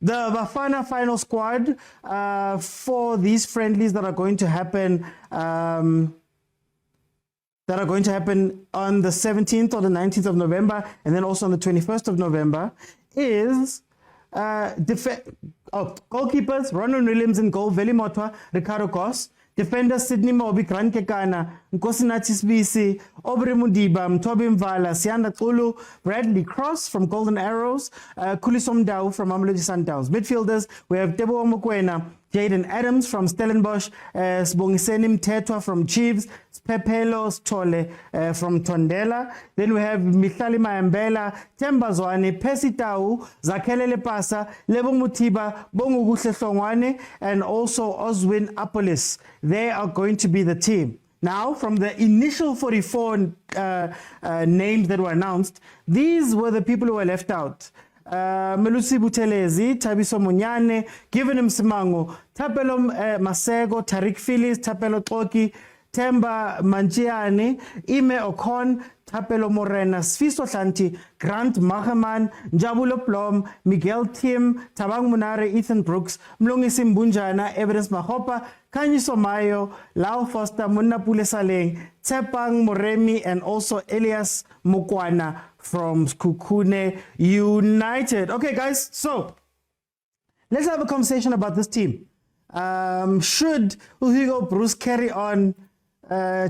the Bafana final squad for these friendlies that are going to happen on the 17th or the 19th of November, and then also on the 21st of November, is goalkeepers, Ronald Williams in goal, Veli Motwa, Ricardo Goss. Defenders, Sydney Mobi, Grant Kekana, Nkosinathi Sibisi, Aubrey Mudiba, Mtobi Mvala, Sianda Kulu, Bradley Cross from Golden Arrows, Kulisom Dau from Mamelodi Sundowns. Midfielders, we have Debo Mokwena, Jaden Adams from Stellenbosch, Sbongiseni Mthethwa from Chiefs, Pepelo Stole from Tondela. Then we have Mihlali Mayambela, Themba Zwane, Percy Tau, Zakhele Lepasa, Lebo Mutiba, Bonguguhle Hlongwane, and also Oswin Apolis. They are going to be the team. Now, from the initial 44 names that were announced, these were the people who were left out. Melusi Buthelezi, Thabiso Munyane, Given Msimango, Thapelo Masego, Tariq Phillips, Thapelo Toki, Themba Manjiane, Ime Okon, Thapelo Morena, Sfiso Hlanti, Grant Mahaman, Njabulo Plom, Miguel Tim, Tabang Munare, Ethan Brooks, Mlungisi Mbunjana, Evidence Mahopa, Kanyi Somayo, Lau Foster, Munapule Saleng, Tsepang Moremi, and also Elias Mukwana from Kukune United. Okay, guys, so let's have a conversation about this team. Should Hugo Broos carry on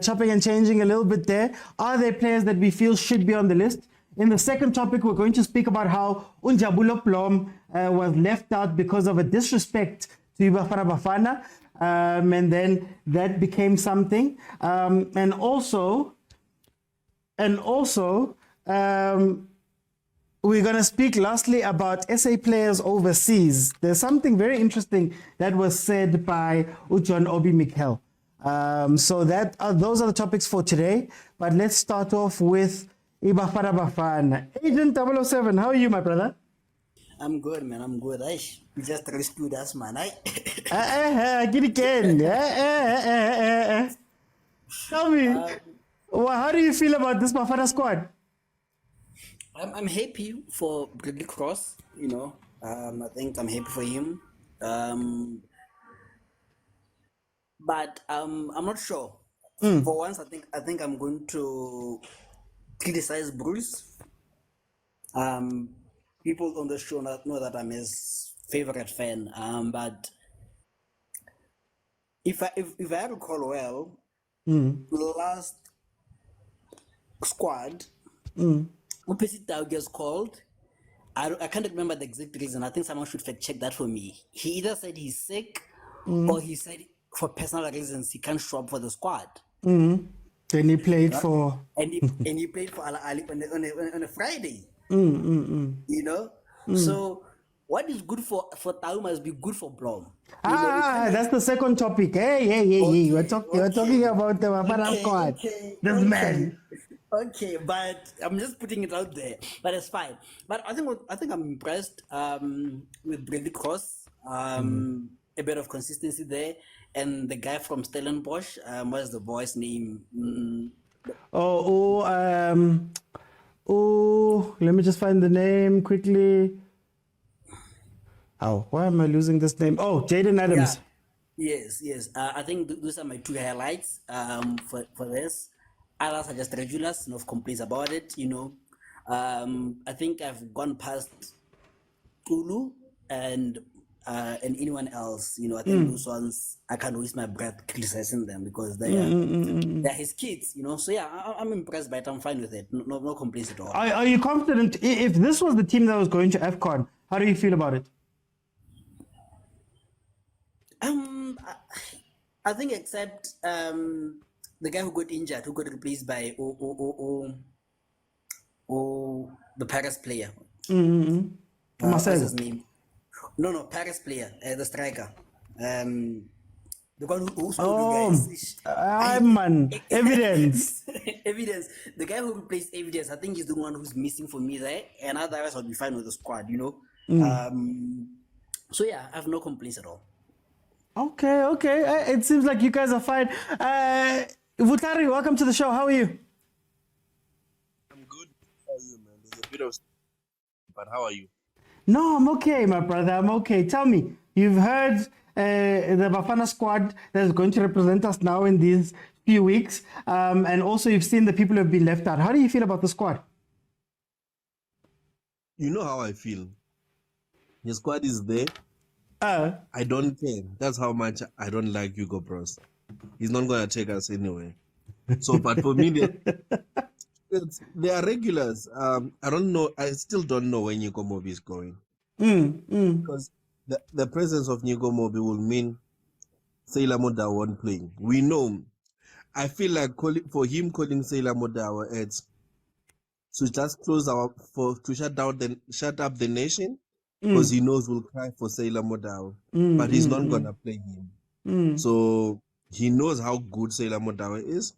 chopping and changing a little bit there? Are there players that we feel should be on the list? In the second topic, we're going to speak about how Unjabulo Plom was left out because of a disrespect to Bafana Bafana. And then that became something. And also, we're going to speak lastly about SA players overseas. There's something very interesting that was said by Ujon Obi Mikel. So those are the topics for today. But let's start off with Bafana Bafana. Agent 007, how are you, my brother? I'm good, man. I'm good. You just rescued us, man. Get again. Tell me, how do you feel about this Bafana squad? I'm happy for Bradley Cross. You know, I think I'm happy for him. But I'm not sure. For once, I think I'm going to criticize Bruce. People on the show know that I'm his favorite fan. But if I recall well, the last squad, Upesitao gets called. I can't remember the exact reason. I think someone should fact check that for me. He either said he's sick or he said for personal reasons he can't show up for the squad. Then he played for and he played for Al Ali on a Friday. You know, so what is good for Tau must be good for Blom. That's the second topic. Hey. We're talking about the Bafana squad. This man. Okay, but I'm just putting it out there. But it's fine. But I think I'm impressed with Bradley Cross. A bit of consistency there, and the guy from Stellenbosch. What's the boy's name? Let me just find the name quickly. Why am I losing this name? Jaden Adams. Yeah. Yes. I think those are my two highlights for this. Others are just regulars, no complaints about it, you know. I think I've gone past Kulu and anyone else, you know. I think those ones, I can't waste my breath criticizing them because they're his kids, you know. So yeah, I'm impressed by it. I'm fine with it. No complaints at all. Are you confident if this was the team that was going to AFCON? How do you feel about it? I think except the guy who got injured, who got replaced by the Paris player. What's his name? No, Paris player, the striker. The one who scored the guys. Man, Evidence. Evidence. The guy who replaced Evidence, I think he's the one who's missing for me there, and otherwise I'll be fine with the squad, you know. So yeah, I have no complaints at all. Okay. It seems like you guys are fine. Vutari, welcome to the show. How are you? I'm good. How are you, man? There's a bit of, but how are you? No, I'm okay, my brother. I'm okay. Tell me, you've heard the Bafana squad that's going to represent us now in these few weeks, and also you've seen the people who have been left out. How do you feel about the squad? You know how I feel. The squad is there. Uh, I don't care. That's how much I don't like Hugo Broos. He's not going to take us anywhere. So, but for me, they are regulars. I don't know. I still don't know where Hugo Mobi is going. Because the presence of Hugo Mobi will mean Sailor Moda won't play. We know. I feel like for him calling Sailor Moda it's to just shut up the nation, because he knows we'll cry for Sailor Modao, but he's not gonna play him. So he knows how good Sailor Modao is,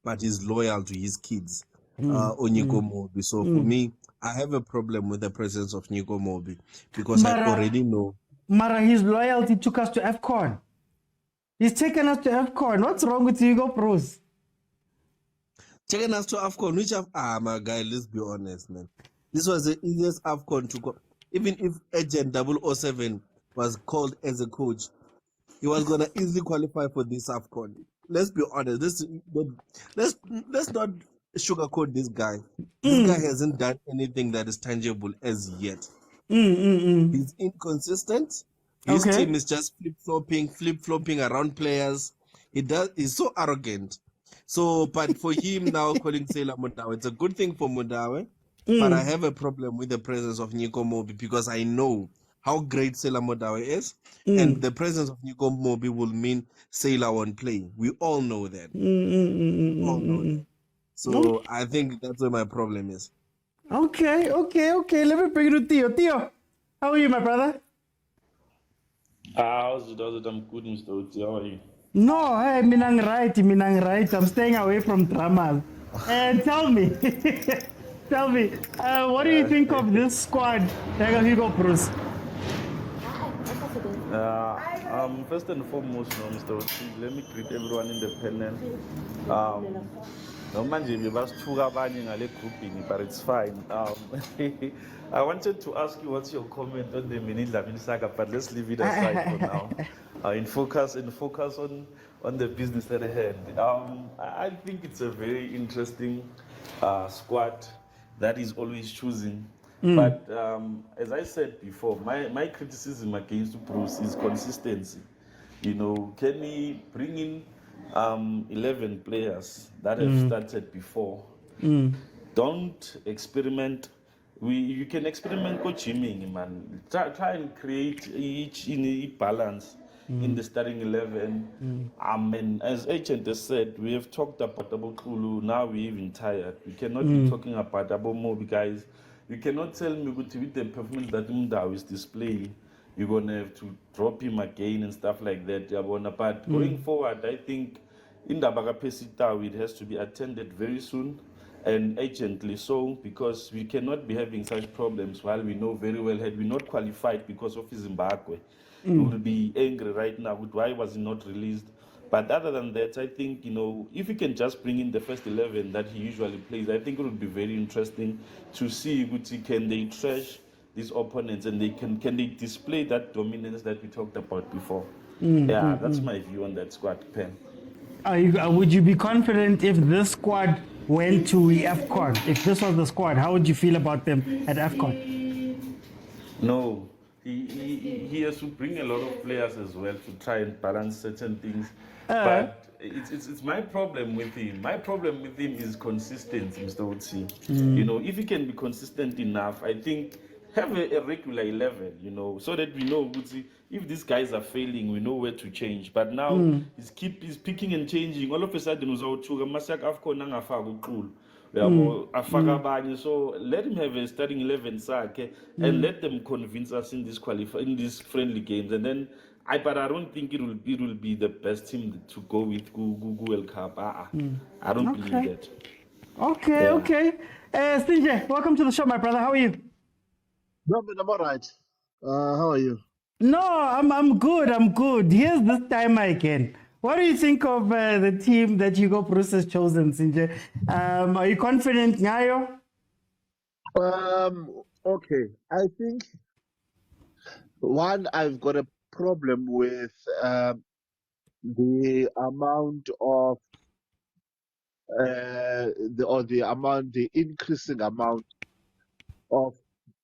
but he's loyal to his kids, Onyeko Mobi. So for me, I have a problem with the presence of Nyiko Mobi because I already know. Mara, his loyalty took us to AFCON. He's taken us to AFCON. What's wrong with Hugo Broos? Taking us to AFCON, my guy, let's be honest, man. This was the easiest AFCON to go. Even if Agent 007 was called as a coach, he was gonna easily qualify for this AFCON. Let's be honest. Let's not sugarcoat this guy. This guy hasn't done anything that is tangible as yet. He's inconsistent. His team is just flip-flopping around players. He's so arrogant. So, but for him now calling Sailor Modawe, it's a good thing for Modawe. But I have a problem with the presence of Nyiko Mobi because I know how great Sailor Modawe is. And the presence of Nyiko Mobi will mean Sailor won't play. We all know that. All know that. So I think that's where my problem is. Okay. Let me bring it to Theo. Theo, how are you, my brother? How's it? I'm good, Mr. Oti. How are you? No, hey, minang right. I'm staying away from dramas. And tell me, what do you think of this squad, Hugo Broos? First and foremost, Mr. Oti, let me greet everyone in the panel. Noma nje bebasithuka abanye ngale grouping, but it's fine. I wanted to ask you what's your comment on the mini Dlamini saga, but let's leave it aside for now. And focus on the business at hand. I think it's a very interesting squad that is always choosing. But as I said before, my criticism against Bruce is consistency. You know, can we bring in 11 players that have started before? Don't experiment. You can experiment coaching, man. Try and create each in a balance in the starting 11. And as Agent has said, we have talked about Kulu. Now we're even tired. We cannot be talking about Mobi, guys. You cannot tell me with the performance that Mundao is displaying, you're going to have to drop him again and stuff like that. But going forward, I think in the Bagapesita, it has to be attended very soon and urgently so, because we cannot be having such problems while we know very well had we not qualified because of Zimbabwe. We would be angry right now with why was he not released. But other than that, I think, you know, if we can just bring in the first 11 that he usually plays, I think it would be very interesting to see can they trash these opponents and can they display that dominance that we talked about before. That's my view on that squad, Pen. Would you be confident if this squad went to AFCON? If this was the squad, how would you feel about them at AFCON? No. He has to bring a lot of players as well to try and balance certain things. But it's my problem with him. My problem with him is consistency, Mr. Otsi. You know, if he can be consistent enough, I think have a regular 11, you know, so that we know if these guys are failing, we know where to change. But now he's picking and changing. All of a sudden, so let him have a starting 11 and let them convince us in this friendly games, and then but I don't think it will be the best team to go with Google Cup. I don't believe that. Okay. Sinje, welcome to the show, my brother. How are you? Robert, I'm all right. How are you? No, I'm good. Here's this time again. What do you think of the team that Hugo Broos has chosen, Sinje? Are you confident, Nyayo? Okay. I think One, I've got a problem with the amount of the increasing amount of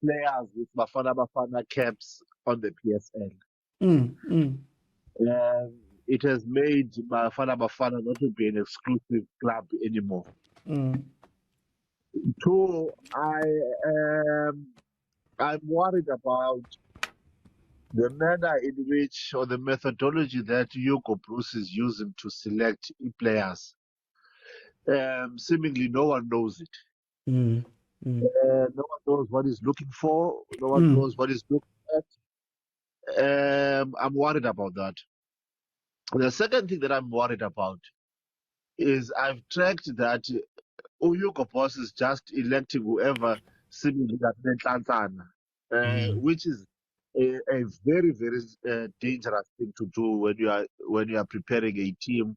players with Bafana Bafana caps on the PSL. It has made Bafana Bafana not to be an exclusive club anymore. Two, I'm worried about the manner in which, or the methodology that Hugo Broos is using to select players. Seemingly, no one knows it. No one knows what he's looking for. No one knows what he's looking at. I'm worried about that. The second thing that I'm worried about is I've tracked that Hugo Broos is just electing whoever seemingly that which is a very dangerous thing to do when you are preparing a team,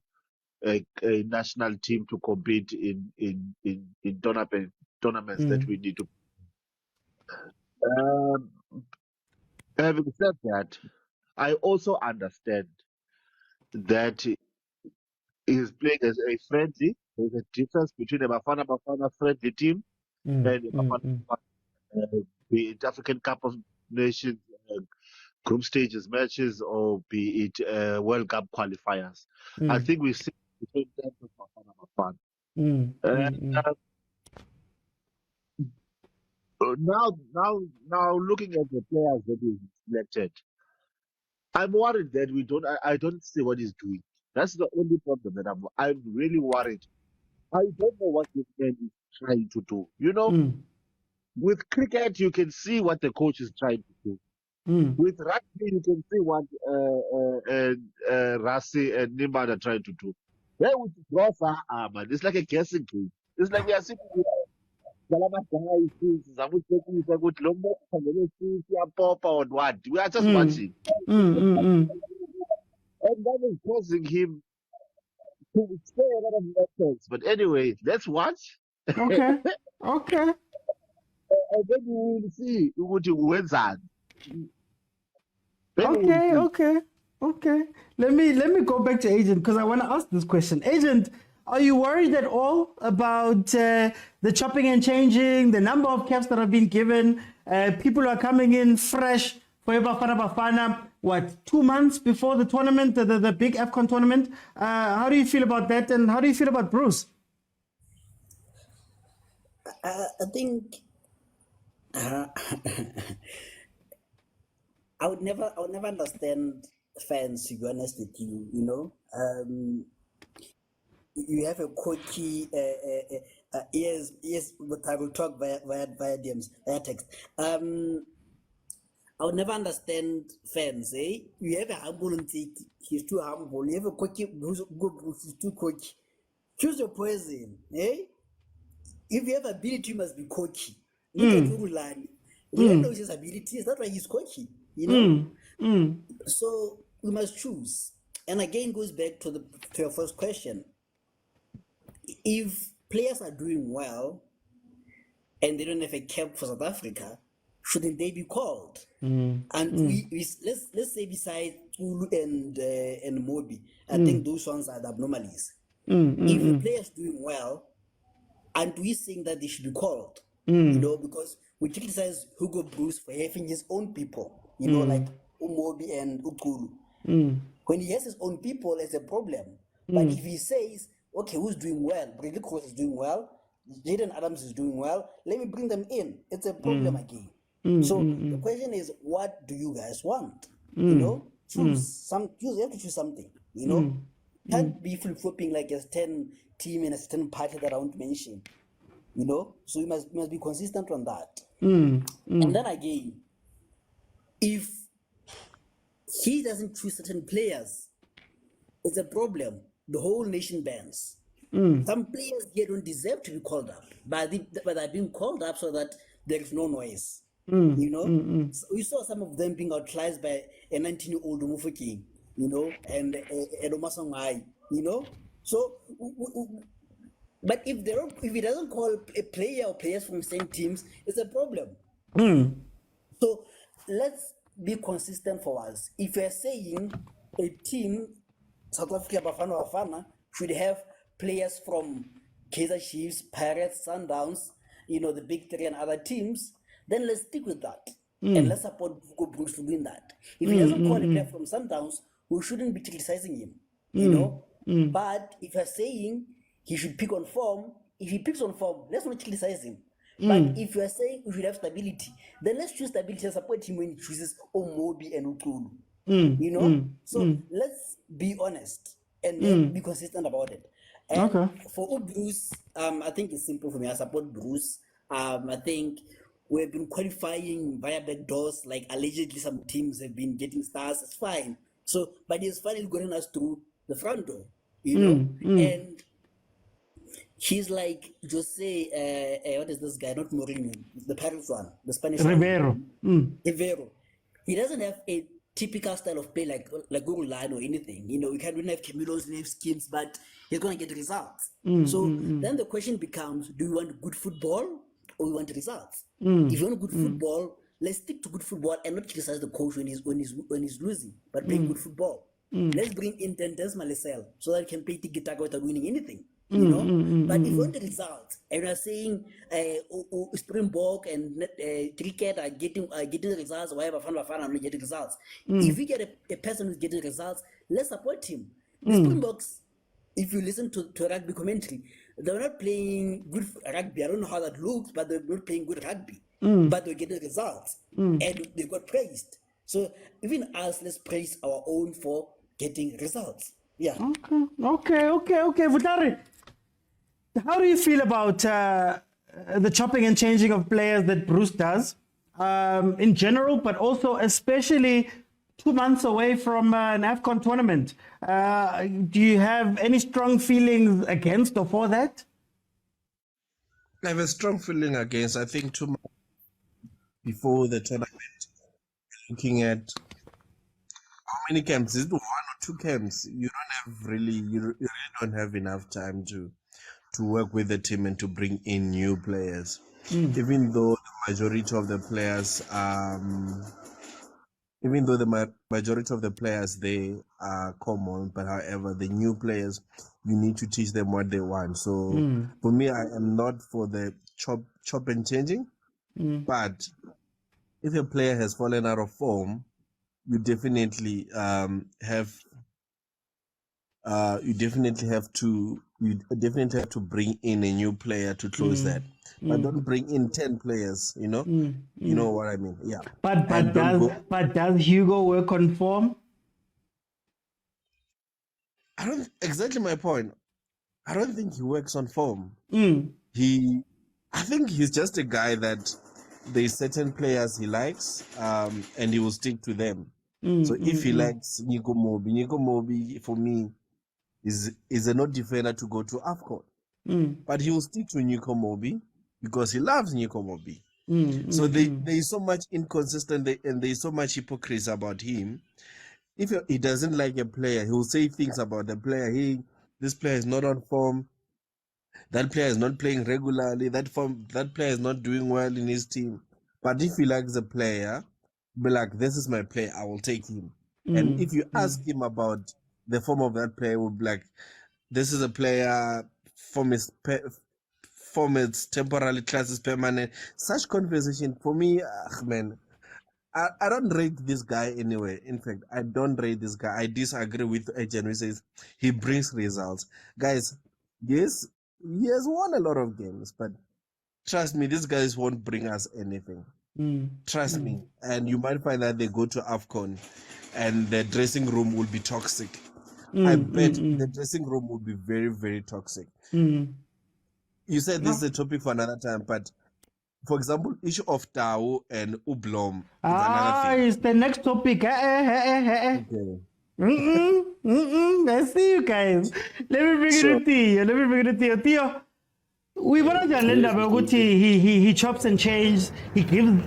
a national team to compete in tournaments that we need to. Um, Having said that, I also understand that he's playing as a friendly. There's a difference between a Bafana Bafana friendly team and a Bafana Bafana, be it African Cup of Nations, group stages matches, or be it World Cup qualifiers. I think we see between them and Bafana Bafana. Now, looking at the players that he selected, I'm worried that I don't see what he's doing. That's the only problem that I'm really worried. I don't know what this man is trying to do. You know, with cricket, you can see what the coach is trying to do. With rugby, you can see what Rassi and Niman are trying to do. Then with golf, man, it's like a guessing game. It's like we are sitting here. Or what? We are just watching. And that is causing him to say a lot of nonsense. But anyway, let's watch. Okay. And then we will see what wins on. Okay. Let me go back to Agent because I want to ask this question. Agent, are you worried at all about the chopping and changing, the number of caps that have been given? People are coming in fresh for Bafana Bafana. What, 2 months before the tournament, the big AFCON tournament? How do you feel about that, and how do you feel about Bruce? I think I would never understand fans, to be honest with you. You know, you have a quirky yes, but I will talk via DMs, via text. I would never understand fans, eh? You have a humble and he's too humble. You have a quirky, good, he's too quirky. Choose your poison, eh? If you have ability, you must be cocky. Look at Urulani. We don't know his abilities. That's why he's cocky, you know? So we must choose. And again, goes back to your first question. If players are doing well and they don't have a cap for South Africa, shouldn't they be called? And let's say besides Ulu and Mobi, I think those ones are the abnormalities. If the players doing well, and we think that they should be called, you know, because we criticize Hugo Broos for having his own people, you know, like Umobi and Ukulu. When he has his own people, it's a problem. But if he says, okay, who's doing well? Bradley Cross is doing well, Jaden Adams is doing well, let me bring them in. It's a problem again. So the question is, what do you guys want? You know, choose. You have to choose something, you know. Can't be flip-flopping like a 10 team and a 10 party that I won't mention, you know. So you must be consistent on that. And then again, if he doesn't choose certain players, it's a problem. The whole nation bans. Some players here don't deserve to be called up, but they're being called up so that there is no noise. You know, so we saw some of them being outclassed by a 19-year-old Umufuki, you know, and Edomasangai, you know. So, but if he doesn't call a player or players from the same teams, it's a problem. So let's be consistent for us. If you're saying a team, South Africa Bafana Bafana, should have players from Kaizer Chiefs, Pirates, Sundowns, the big three and other teams, then let's stick with that. And let's support Hugo Broos for doing that. If he doesn't call a player from Sundowns, we shouldn't be criticizing him, But if you're saying he should pick on form, if he picks on form, let's not criticize him. But if you're saying we should have stability, then let's choose stability and support him when he chooses Omobi and Ukulu. So let's be honest and then be consistent about it. And for Bruce, I think it's simple for me. I support Bruce. I think we've been qualifying via back doors, like allegedly some teams have been getting stars. It's fine. So, but he's finally gotten us through the front door, and he's like Jose. What is this guy? Not Mourinho, the Paris one, the Spanish Rivero. Rivero. He doesn't have a typical style of play like Google Line or anything. We can't really have Camilos and have schemes, but he's going to get results. So then the question becomes: do you want good football or you want results? If you want good football, let's stick to good football and not criticize the coach when he's losing, but play good football. Let's bring in Tendez Malesel so that he can play tiki-taka without winning anything. But if you want the results, and we are saying Springbok and cricket are getting the results, while Bafana Bafana are not getting results. If we get a person who's getting results, let's support him. The Springboks, if you listen to rugby commentary, they're not playing good rugby. I don't know how that looks, but they're not playing good rugby. But they're getting results, and they got praised. So even us, let's praise our own for getting results. Yeah. Okay. Vutari, how do you feel about the chopping and changing of players that Bruce does in general, but also especially 2 months away from an AFCON tournament? Do you have any strong feelings against or for that? I have a strong feeling against. I think 2 months before the tournament, looking at how many camps, is it 1 or 2 camps? You really don't have enough time to work with the team and to bring in new players. Even though the majority of the players they are common, but however the new players, you need to teach them what they want. So for me, I am not for the chop and changing, but if a player has fallen out of form, you definitely have to bring in a new player to close that. But don't bring in 10 players, you know what I mean? Yeah. But does Hugo work on form? Exactly my point. I don't think he works on form. I think he's just a guy that there's certain players he likes, and he will stick to them. So if he likes Nico Mobi for me is a not defender to go to AFCON. But he will stick to Nico Mobi because he loves Nico Mobi. So there is so much inconsistency and there is so much hypocrisy about him. If he doesn't like a player, he will say things about the player. This player is not on form. That player is not playing regularly. That player is not doing well in his team. But if he likes the player, be like, this is my player, I will take him. And if you ask him about the form of that player, will be like, this is a player, form is temporary, class is permanent. Such conversation, for me, man, I don't rate this guy anyway. In fact, I don't rate this guy. I disagree with Agent who says he brings results. Guys, yes, he has won a lot of games, but trust me, these guys won't bring us anything. Trust me. And you might find that they go to AFCON and the dressing room will be toxic. I bet the dressing room will be very, very toxic. You said this is a topic for another time, but for example, issue of Tau and Ublom is another thing. It's the next topic. Okay. I see you guys. Let me bring it to you. Theo, we want to learn he chops and changes. He gives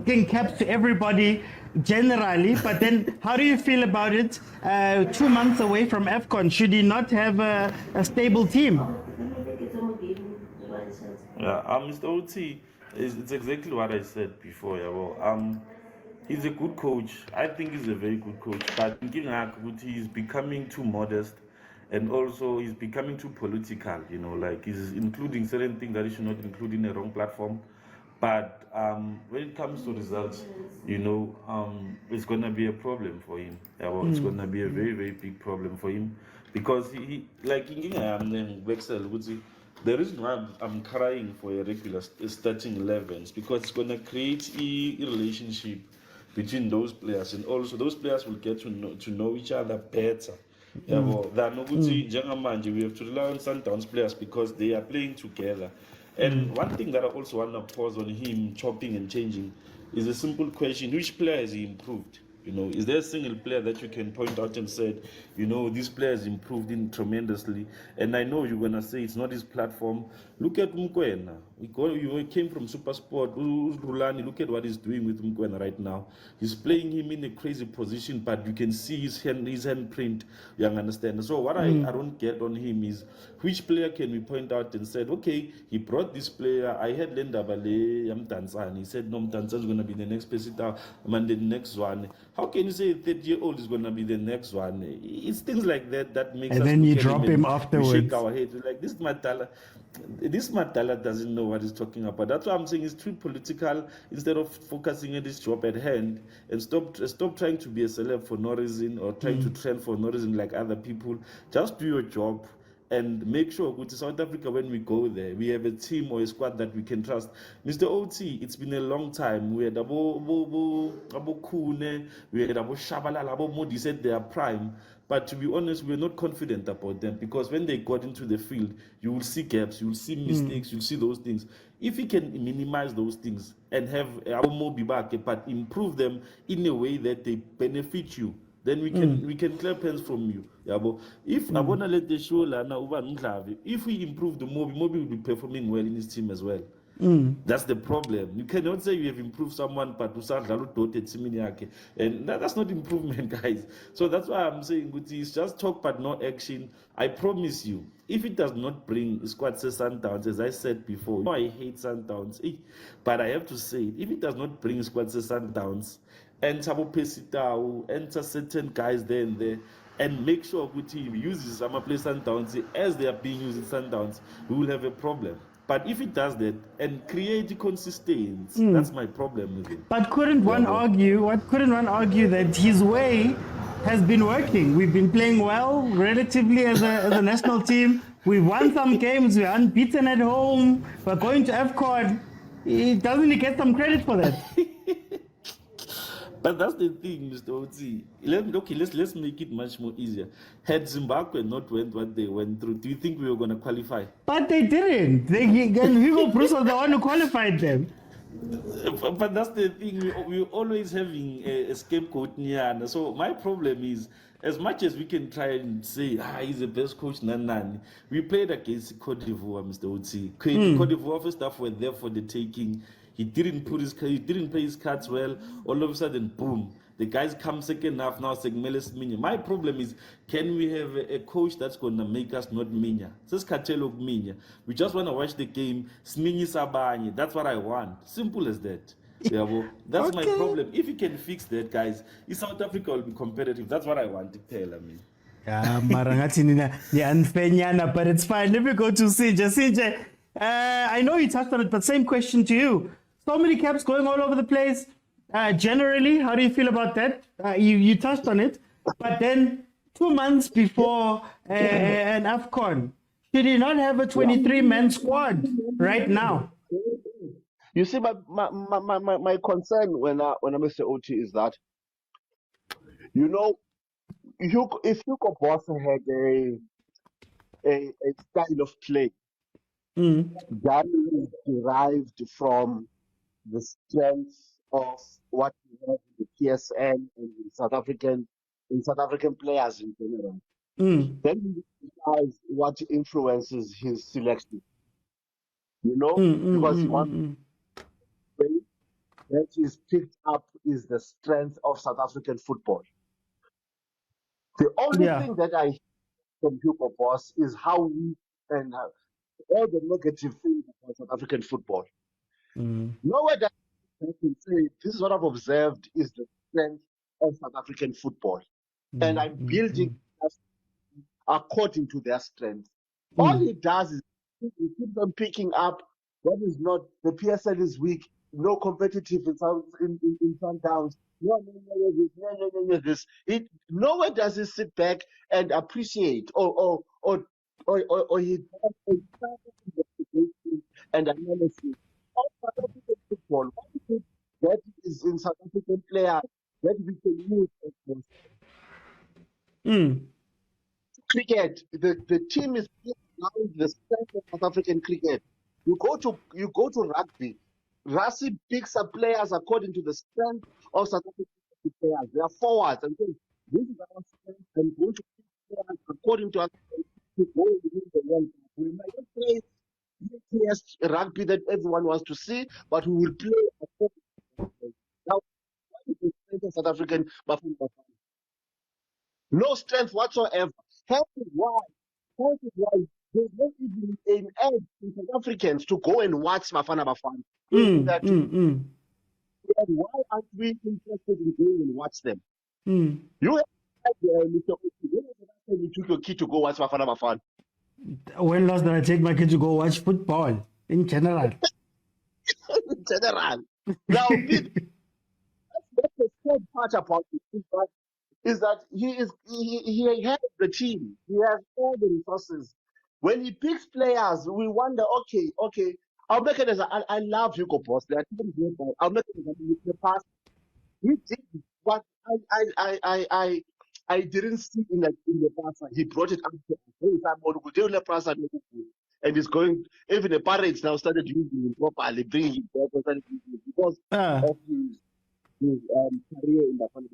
king caps to everybody generally. But then, how do you feel about it? 2 months away from AFCON, should he not have a stable team? Yeah, Mr. OT, it's exactly what I said before. Yeah, well, He's a good coach. I think he's a very good coach. But he's becoming too modest, and also he's becoming too political. Like he's including certain things that he should not include in a wrong platform. But when it comes to results, it's gonna be a problem for him. Yeah, well, it's gonna be a very, very big problem for him because he like Wexel would say the reason why I'm crying for a regular starting 11 is because it's gonna create a relationship between those players, and also those players will get to know each other better. Yabo, than ukuthi njengamanje we have to rely on Sundowns players because they are playing together. And one thing that I also want to pause on him chopping and changing is a simple question: which player has he improved? Is there a single player that you can point out and said, this player has improved in tremendously? And I know you're gonna say it's not his platform. Look at Mkwena. You came from SuperSport. Rulani, look at what he's doing with Mkwena right now. He's playing him in a crazy position, but you can see his handprint. You understand? So what I don't get on him is which player can we point out and said, okay, he brought this player. I had Lenda Bale Yamtanzan. He said, no, Mtanzan is going to be the next person, and the next one. How can you say a 30-year-old is going to be the next one? It's things like that makes And us then you look at drop him him and afterwards. we shake our head. We're like, this Matala doesn't know what he's talking about. That's why I'm saying he's too political instead of focusing on his job at hand, and stop trying to be a celeb for no reason or trying to trend for no reason like other people. Just do your job and make sure with South Africa, when we go there, we have a team or a squad that we can trust. Mr. OT, it's been a long time. We had Abo Kune, we had Abo Shabalala, Abo Modi said they are prime. But to be honest, we're not confident about them because when they got into the field, you will see gaps, you will see mistakes, you'll see those things. If you can minimize those things and have Abo Mobi back, but improve them in a way that they benefit you, then we can clap hands from you. Yabo. If I wanna let the show lana uba Mdlavi, if we improve the Mobi will be performing well in his team as well. That's the problem. You cannot say you have improved someone, but usadlala udoti etsimini yakhe, and that's not improvement, guys. So that's why I'm saying, it's just talk but no action. I promise you, if it does not bring squad say Sundowns, as I said before, I hate Sundowns, but I have to say it. If it does not bring squad say Sundowns, enter Pesitao, enter certain guys there and there, and make sure Kuti uses some place Sundowns as they are being used in Sundowns, we will have a problem. But if it does that and create consistency, that's my problem with it. But couldn't one argue that his way has been working? We've been playing well relatively as a national team. We've won some games, we're unbeaten at home, we're going to AFCON. Doesn't he get some credit for that? But that's the thing, Mr. OT. Let's make it much more easier. Had Zimbabwe not went what they went through, do you think we were going to qualify? But they didn't. Hugo Broos was the one who qualified them. But that's the thing. We're always having a scapegoat. So my problem is, as much as we can try and say, he's the best coach, we played against Cote d'Ivoire, Mr. OT. Cote d'Ivoire staff were there for the taking. He didn't play his cards well. All of a sudden, boom. The guys come second half now saying Meles Minya. My problem is, can we have a coach that's gonna make us not Minya? This cartel of Minya. We just wanna watch the game. Sminyi Sabanye. That's what I want. Simple as that. Yeah, well, that's my problem. If you can fix that, guys, South Africa will be competitive. That's what I want to tell. But it's fine. Let me go to CJ. CJ, I know you touched on it, but same question to you. So many caps going all over the place. Generally, how do you feel about that? You touched on it, but then 2 months before an AFCON, should he not have a 23-man squad right now? You see, my concern when I Mr. OT is that, if Hugo Boss had a style of play that is derived from the strength of what we have in the PSN and in South African players in general, then we realize what influences his selection. Because he wants that is picked up is the strength of South African football. The only thing that I hear from Hugo Boss is how weak and all the negative things about South African football. Nowhere does back and say, this is what I've observed is the strength of South African football. And I'm building us according to their strengths. All he does is he keeps on picking up what is not. The PSL is weak, no competitive in Sundowns. This. Nowhere does he sit back and appreciate or he does a thorough investigation and analysis of South African football. What is it that is in South African players that we can use as cricket? The team is around the strength of South African cricket. You go to rugby. Rassi picks up players according to the strength of South African players. They are forwards and says, this is our strength. I'm going to pick players according to our strength to go within the World Cup. We might not play the rugby that everyone wants to see, but we will play according to our strength. Now, what is the strength of South African Bafana Bafana? No strength whatsoever. That is why there's not even an edge in South Africans to go and watch Bafana Bafana. And why aren't we interested in going and watch them? You have Mr. Oki, when was the last time you took your kid to go watch Bafana Bafana? When last did I take my kid to go watch football in general? In general. Now, that's the sad part about it, is that he has the team. He has all the resources. When he picks players, we wonder, okay, I'll make it as I love Hugo Broos. I'll make it as the past. He did what I didn't see in the past. He brought it up to and he's going. Even the Pirates now started using him properly, bringing him back because of his career in the Bafana.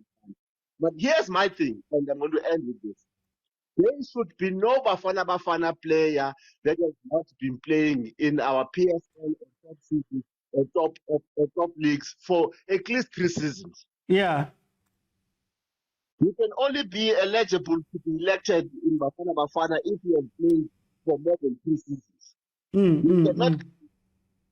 But here's my thing, and I'm going to end with this. There should be no Bafana Bafana player that has not been playing in our PSL or top seasons or top leagues for at least 3 seasons. Yeah. You can only be eligible to be elected in Bafana Bafana if you have played for more than 3 seasons. You cannot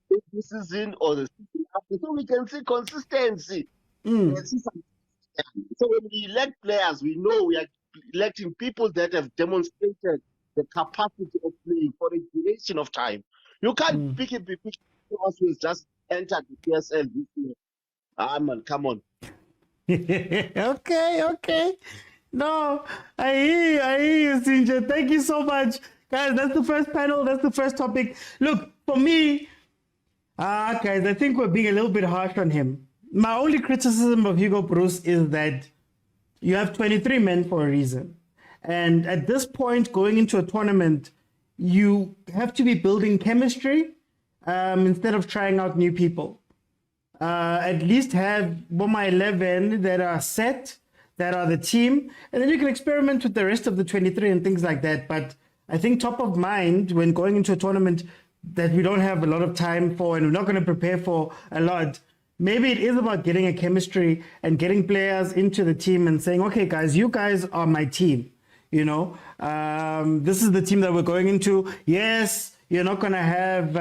play this season or the season after, so we can see consistency. So when we elect players, we know we are electing people that have demonstrated the capacity of playing for a duration of time. You can't pick us who has just entered the PSL this year. Man, come on. Okay. No, I hear you, Sinja. Thank you so much. Guys, that's the first panel. That's the first topic. Look, for me, guys, I think we're being a little bit harsh on him. My only criticism of Hugo Broos is that you have 23 men for a reason. And at this point, going into a tournament, you have to be building chemistry instead of trying out new people. At least have Boma 11 that are set, that are the team, and then you can experiment with the rest of the 23 and things like that. But I think top of mind when going into a tournament that we don't have a lot of time for and we're not going to prepare for a lot, maybe it is about getting a chemistry and getting players into the team and saying, okay, guys, you guys are my team. You know, this is the team that we're going into. Yes, you're not going to have,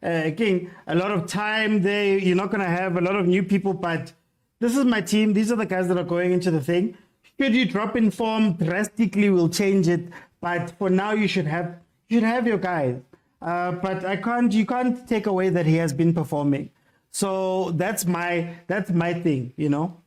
again, a lot of time there. You're not going to have a lot of new people, but this is my team. These are the guys that are going into the thing. Should you drop in form drastically, we'll change it. But for now, you should have your guys. But you can't take away that he has been performing. So that's my thing, you know.